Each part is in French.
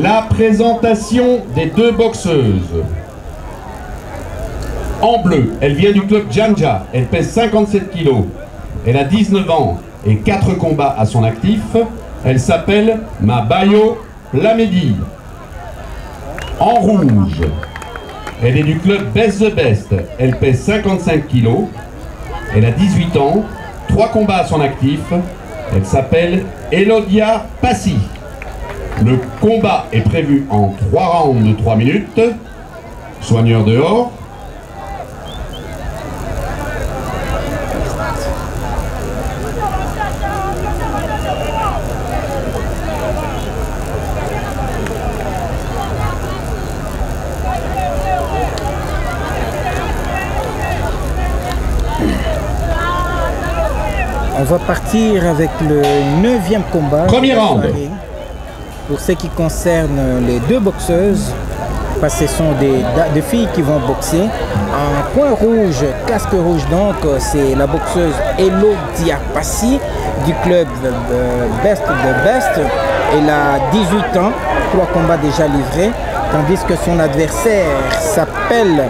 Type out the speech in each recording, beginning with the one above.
La présentation des deux boxeuses. En bleu, elle vient du club Janja, elle pèse 57 kg. Elle a 19 ans et 4 combats à son actif. Elle s'appelle Mabayo Plamedi. En rouge, elle est du club Best the Best, elle pèse 55 kg. Elle a 18 ans, 3 combats à son actif. Elle s'appelle Elodia Passi. Le combat est prévu en 3 rounds de 3 minutes. Soigneur dehors. On va partir avec le 9e combat. Premier round. Pour ce qui concerne les deux boxeuses, parce que ce sont des filles qui vont boxer. En point rouge, casque rouge donc, c'est la boxeuse Elodia Passi du club Best the Best. Elle a 18 ans, 3 combats déjà livrés, tandis que son adversaire s'appelle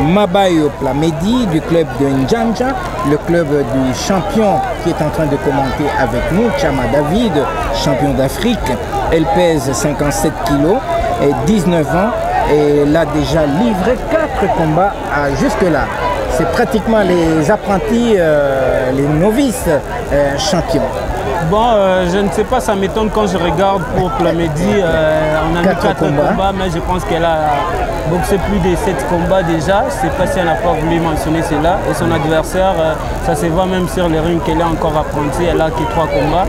Mabayo Plamedi du club de Njanja, le club du champion qui est en train de commenter avec nous, Chama David, champion d'Afrique. Elle pèse 57 kg et 19 ans et elle a déjà livré 4 combats jusque-là. C'est pratiquement les apprentis, les novices champions. Bon, je ne sais pas, ça m'étonne quand je regarde pour Plamedi. On a mis 4 combats, mais je pense qu'elle a boxé plus de 7 combats déjà. Je ne sais pas si elle n'a pas voulu mentionner cela. Et son adversaire, ça se voit même sur les rings qu'elle est encore apprentie. Elle a que 3 combats.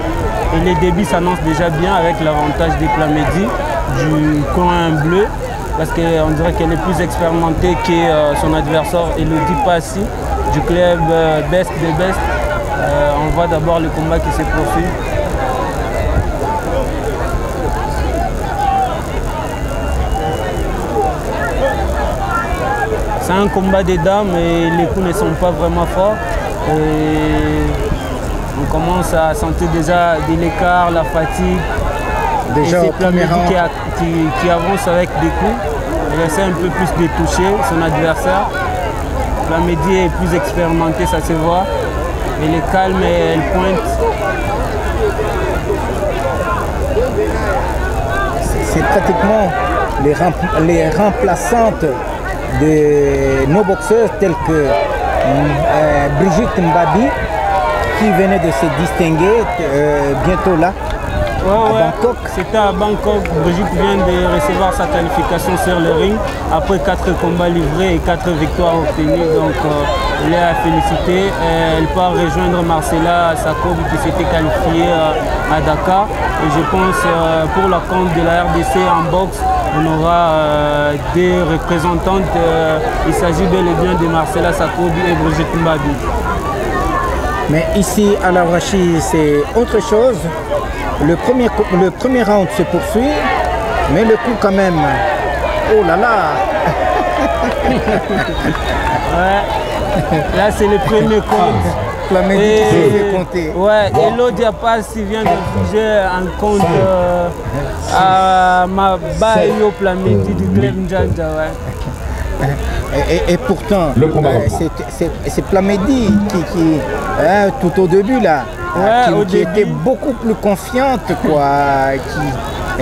Et les débuts s'annoncent déjà bien avec l'avantage des Plamedi du coin bleu. Parce qu'on dirait qu'elle est plus expérimentée que son adversaire Elodie Passi du club Best the Best. On voit d'abord le combat qui se poursuit. C'est un combat des dames et les coups ne sont pas vraiment forts. Et on commence à sentir déjà de l'écart, la fatigue. Déjà au premier round qui avance avec des coups. Elle essaie un peu plus de toucher son adversaire. Plamedi est plus expérimenté, ça se voit. Elle est calme et elle pointe. C'est pratiquement les remplaçantes de nos boxeuses telles que Brigitte Mbabi qui venait de se distinguer bientôt là. Ouais, à Bangkok. C'était à Bangkok. Brigitte vient de recevoir sa qualification sur le ring après 4 combats livrés et 4 victoires obtenues. Donc elle est à féliciter. Elle part rejoindre Marcela Sakob qui s'était qualifiée à Dakar. Et je pense pour la compte de la RDC en boxe, on aura des représentantes. Il s'agit bel et bien de Marcela Sakob et Brigitte Mbabi. Mais ici à la Rachi, c'est autre chose. Le premier round se poursuit, mais le coup quand même, oh là là. Ouais. Là c'est le premier compte. Plamedi qui s'est fait compter. Ouais, Elodia Passi vient de juger un compte à Mabayo Plamedi du club Njanja. Ouais. Et pourtant, c'est Plamedi qui tout au début là, qui était beaucoup plus confiante, quoi,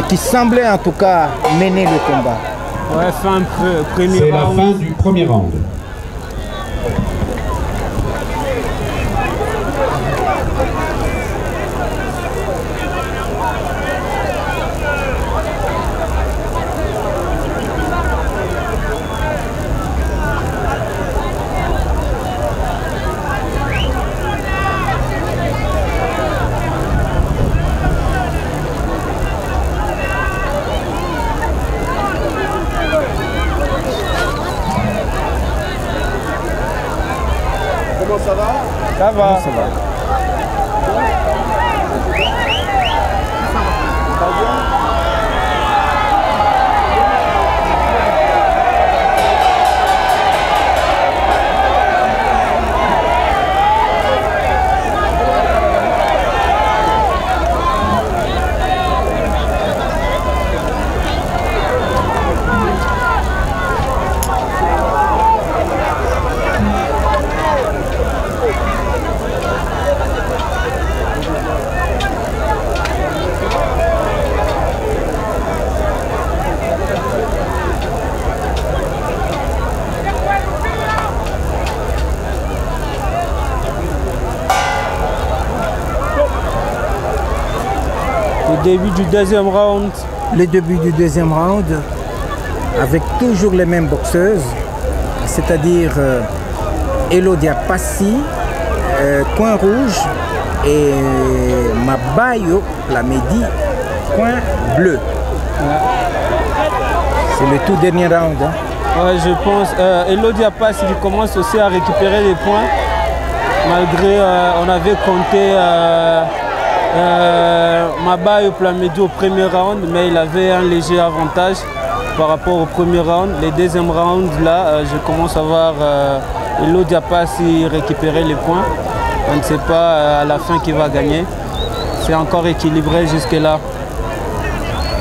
qui semblait en tout cas mener le combat. Ouais, c'est la fin du premier round. Ça va? Ça va. Ça va. début du deuxième round. Le début du deuxième round, avec toujours les mêmes boxeuses, c'est-à-dire Elodia Passy, coin rouge, et Mabayo Plamedi, coin bleu. C'est le tout dernier round. Hein. Ouais, je pense. Elodia Passy qui commence aussi à récupérer les points. Malgré, on avait compté Mabayo Plamedi au premier round, mais il avait un léger avantage par rapport au premier round. Les deuxièmes rounds, là, je commence à voir Elodia Passy récupérer les points. On ne sait pas à la fin qui va gagner. C'est encore équilibré jusque-là.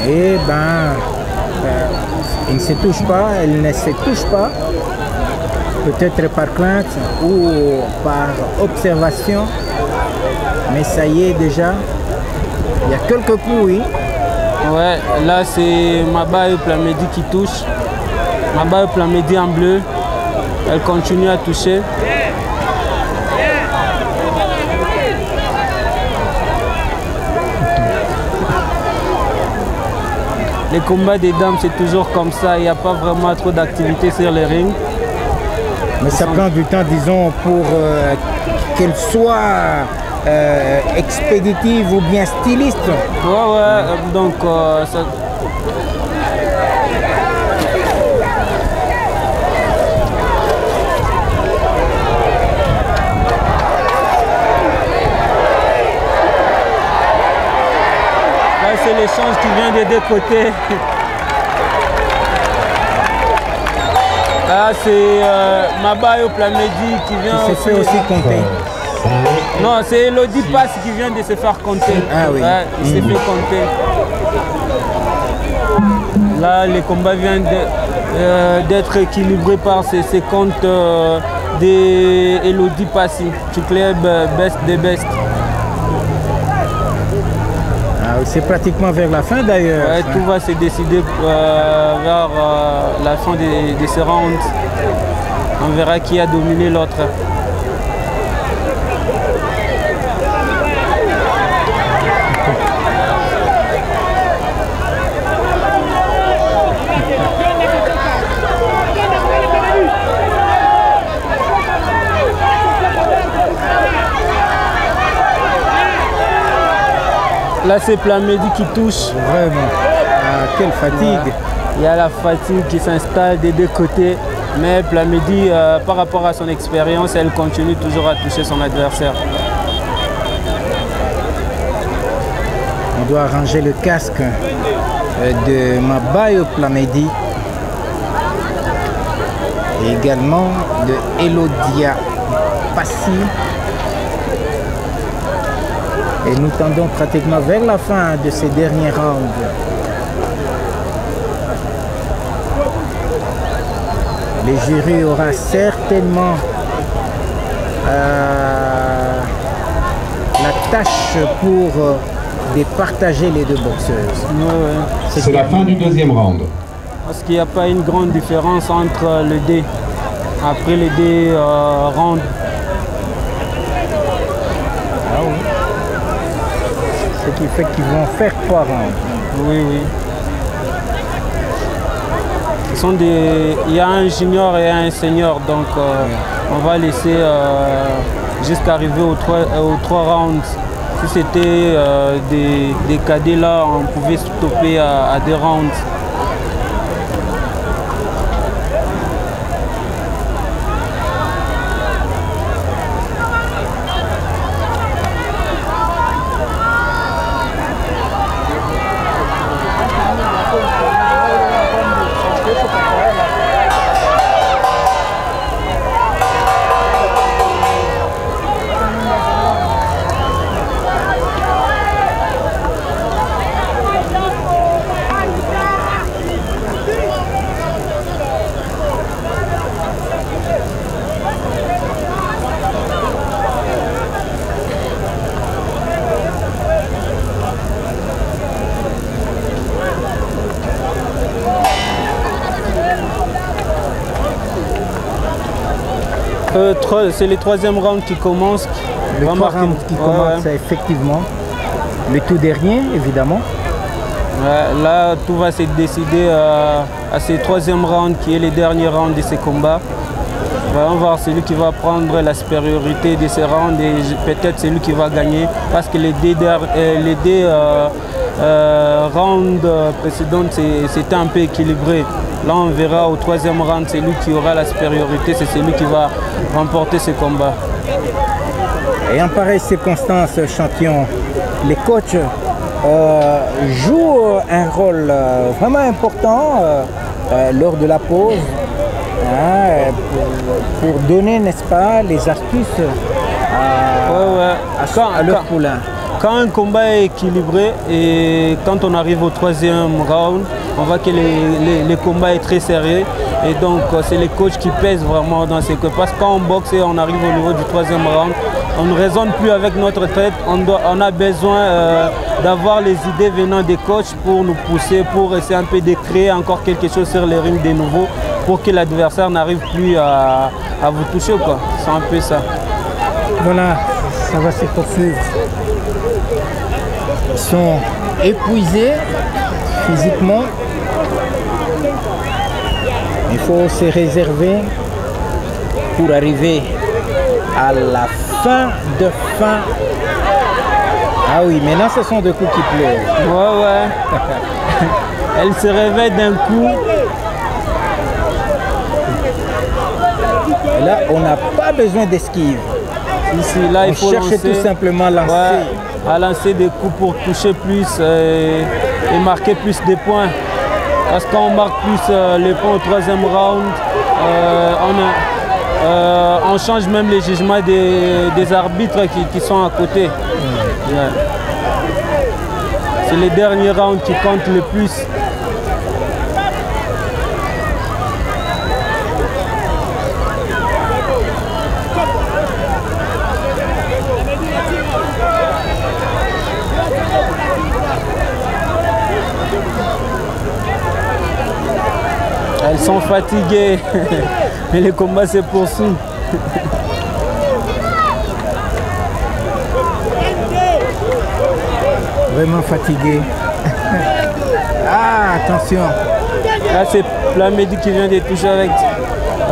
Et il ne se touche pas, elle ne se touche pas. Peut-être par crainte ou par observation. Mais ça y est déjà. Il y a quelques coups, oui. Ouais, là c'est Mabayo Plamedi qui touche. Mabayo Plamedi en bleu. Elle continue à toucher. Les combats des dames, c'est toujours comme ça. Il n'y a pas vraiment trop d'activité sur les rings. Mais ça prend du temps, disons, pour qu'elle soit expéditive ou bien styliste. Ouais, donc ça... Là, c'est l'échange qui vient des deux côtés. Là, c'est Mabayo Plamedi qui vient. Il s'est fait aussi compter. Non, c'est Elodie Passy qui vient de se faire compter. Ah oui. Ouais, il s'est fait compter. Là, les combats viennent d'être équilibrés par ces comptes d'Elodie Passy. Tu club best des best. C'est pratiquement vers la fin d'ailleurs. Ouais, tout va se décider vers la fin de ces rounds. On verra qui a dominé l'autre. Là, c'est Plamedi qui touche. Vraiment. Ah, quelle fatigue. Ouais. Il y a la fatigue qui s'installe des deux côtés. Mais Plamedi, par rapport à son expérience, elle continue toujours à toucher son adversaire. On doit arranger le casque de Mabayo Plamedi. Et également de Elodia Passy. Et nous tendons pratiquement vers la fin de ces derniers rounds. Le jury aura certainement la tâche pour départager les deux boxeuses. Ouais. C'est la fin du deuxième round. Parce qu'il n'y a pas une grande différence entre les deux. Après les deux rounds. Ah oui. Ce qui fait qu'ils vont faire 3 rounds. Oui. Il y a un junior et un senior, donc on va laisser jusqu'à arriver aux 3 rounds. Si c'était des cadets là, on pouvait stopper à 2 rounds. C'est les 3e rounds qui commencent. Le 3 rounds qui commencent, effectivement. le tout dernier, évidemment. Là, tout va se décider à ce troisième round qui est le dernier round de ces combats. On va voir celui qui va prendre la supériorité de ces rounds et peut-être celui qui va gagner parce que les deux rounds précédents c'était un peu équilibré. Là on verra au troisième round celui qui aura la supériorité, c'est celui qui va remporter ce combat. Et en pareille circonstance, champion, les coachs jouent un rôle vraiment important lors de la pause. Pour donner, n'est-ce pas, les astuces à leur poulain. Quand un combat est équilibré et quand on arrive au troisième round, on voit que le combat est très sérieux et donc c'est les coachs qui pèsent vraiment dans ces combats. Parce que quand on boxe et on arrive au niveau du troisième round, on ne raisonne plus avec notre tête, on a besoin d'avoir les idées venant des coachs pour nous pousser, pour essayer un peu de créer encore quelque chose sur les rings de nouveau, pour que l'adversaire n'arrive plus à vous toucher, quoi. C'est un peu ça. Voilà, ça va se poursuivre. Ils sont épuisés physiquement. Il faut se réserver pour arriver à la fin. Ah oui, maintenant ce sont des coups qui pleuvent. Ouais. Elle se réveille d'un coup. Et là, on n'a pas besoin d'esquive. Ici, là, il faut cherche tout simplement à lancer. Ouais, à lancer des coups pour toucher plus et marquer plus de points. Parce qu'on marque plus les points au troisième round, on change même les jugements des arbitres qui sont à côté. Ouais. C'est les derniers rounds qui comptent le plus. Elles sont fatiguées, mais le combat se poursuit. Vraiment fatigué. Ah, attention. Là, c'est Plamedi qui vient de toucher avec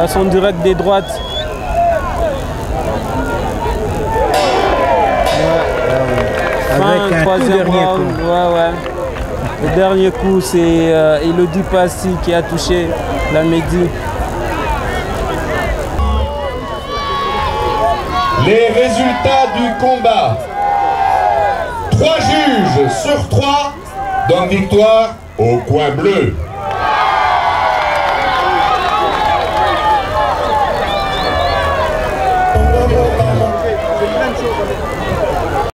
son direct des droites. Avec un troisième dernier round. coup. Ouais. Le dernier coup, c'est Elodie Passy qui a touché Plamedi. Les résultats du combat. 3 juges sur 3 donnent victoire au coin bleu.